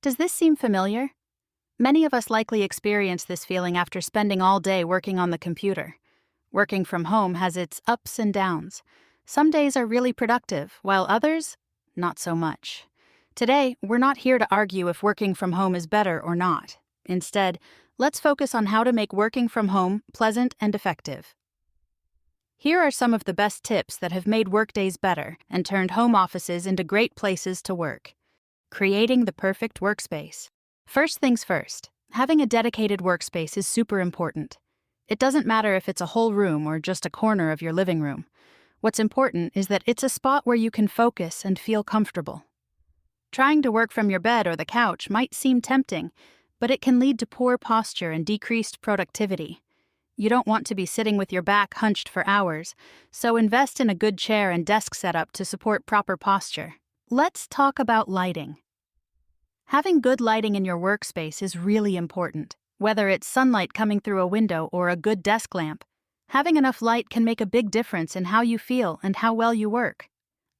Does this seem familiar? Many of us likely experience this feeling after spending all day working on the computer. Working from home has its ups and downs. Some days are really productive, while others, not so much. Today, we're not here to argue if working from home is better or not. Instead, let's focus on how to make working from home pleasant and effective. Here are some of the best tips that have made workdays better and turned home offices into great places to work. Creating the perfect workspace. First things first, having a dedicated workspace is super important. It doesn't matter if it's a whole room or just a corner of your living room. What's important is that it's a spot where you can focus and feel comfortable. Trying to work from your bed or the couch might seem tempting, but it can lead to poor posture and decreased productivity. You don't want to be sitting with your back hunched for hours, so invest in a good chair and desk setup to support proper posture. Let's talk about lighting. Having good lighting in your workspace is really important. Whether it's sunlight coming through a window or a good desk lamp, having enough light can make a big difference in how you feel and how well you work.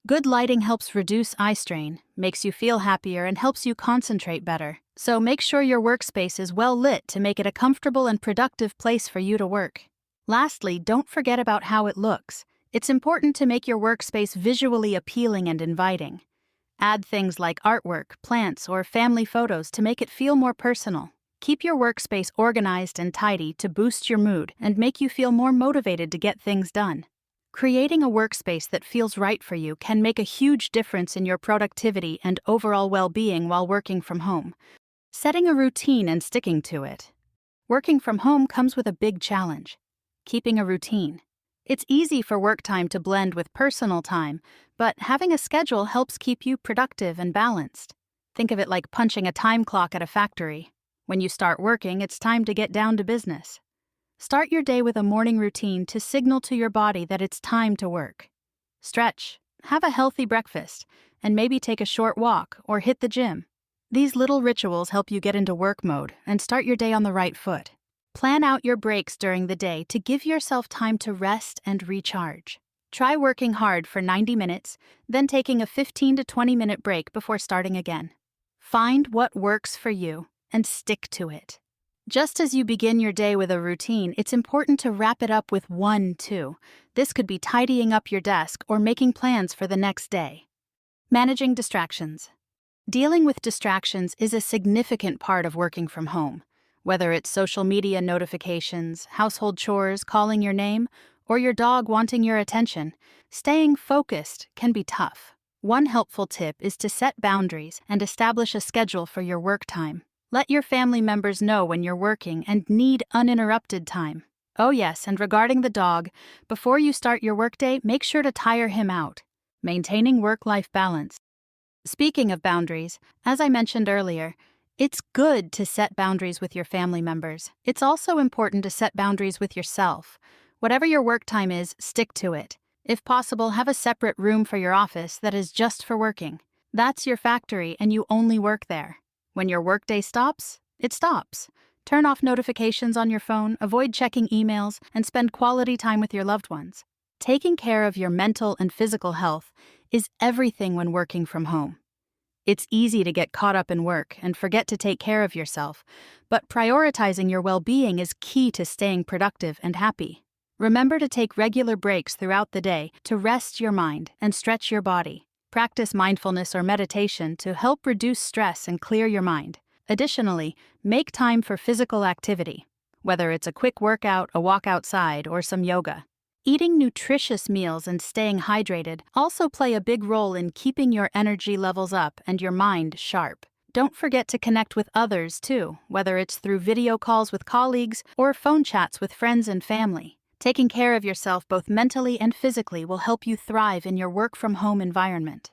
Good lighting helps reduce eye strain, makes you feel happier, and helps you concentrate better. So make sure your workspace is well lit to make it a comfortable and productive place for you to work. Lastly, don't forget about how it looks. It's important to make your workspace visually appealing and inviting. Add things like artwork, plants, or family photos to make it feel more personal. Keep your workspace organized and tidy to boost your mood and make you feel more motivated to get things done. Creating a workspace that feels right for you can make a huge difference in your productivity and overall well-being while working from home. Setting a routine and sticking to it. Working from home comes with a big challenge: keeping a routine. It's easy for work time to blend with personal time, but having a schedule helps keep you productive and balanced. Think of it like punching a time clock at a factory. When you start working, it's time to get down to business. Start your day with a morning routine to signal to your body that it's time to work. Stretch, have a healthy breakfast, and maybe take a short walk or hit the gym. These little rituals help you get into work mode and start your day on the right foot. Plan out your breaks during the day to give yourself time to rest and recharge. Try working hard for 90 minutes, then taking a 15 to 20-minute break before starting again. Find what works for you and stick to it. Just as you begin your day with a routine, it's important to wrap it up with one, too. This could be tidying up your desk or making plans for the next day. Managing distractions. Dealing with distractions is a significant part of working from home. Whether it's social media notifications, household chores calling your name, or your dog wanting your attention, staying focused can be tough. One helpful tip is to set boundaries and establish a schedule for your work time. Let your family members know when you're working and need uninterrupted time. Oh yes, and regarding the dog, before you start your workday, make sure to tire him out. Maintaining work-life balance. Speaking of boundaries, as I mentioned earlier, it's good to set boundaries with your family members. It's also important to set boundaries with yourself. Whatever your work time is, stick to it. If possible, have a separate room for your office that is just for working. That's your factory and you only work there. When your workday stops, it stops. Turn off notifications on your phone, avoid checking emails, and spend quality time with your loved ones. Taking care of your mental and physical health is everything when working from home. It's easy to get caught up in work and forget to take care of yourself, but prioritizing your well-being is key to staying productive and happy. Remember to take regular breaks throughout the day to rest your mind and stretch your body. Practice mindfulness or meditation to help reduce stress and clear your mind. Additionally, make time for physical activity, whether it's a quick workout, a walk outside, or some yoga. Eating nutritious meals and staying hydrated also play a big role in keeping your energy levels up and your mind sharp. Don't forget to connect with others too, whether it's through video calls with colleagues or phone chats with friends and family. Taking care of yourself both mentally and physically will help you thrive in your work-from-home environment.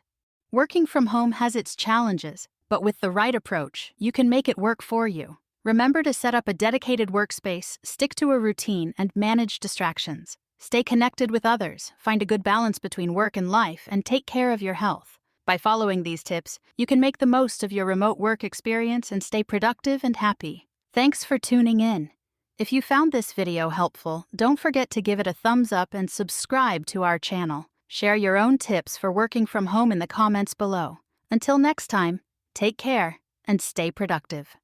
Working from home has its challenges, but with the right approach, you can make it work for you. Remember to set up a dedicated workspace, stick to a routine, and manage distractions. Stay connected with others, find a good balance between work and life, and take care of your health. By following these tips, you can make the most of your remote work experience and stay productive and happy. Thanks for tuning in. If you found this video helpful, don't forget to give it a thumbs up and subscribe to our channel. Share your own tips for working from home in the comments below. Until next time, take care and stay productive.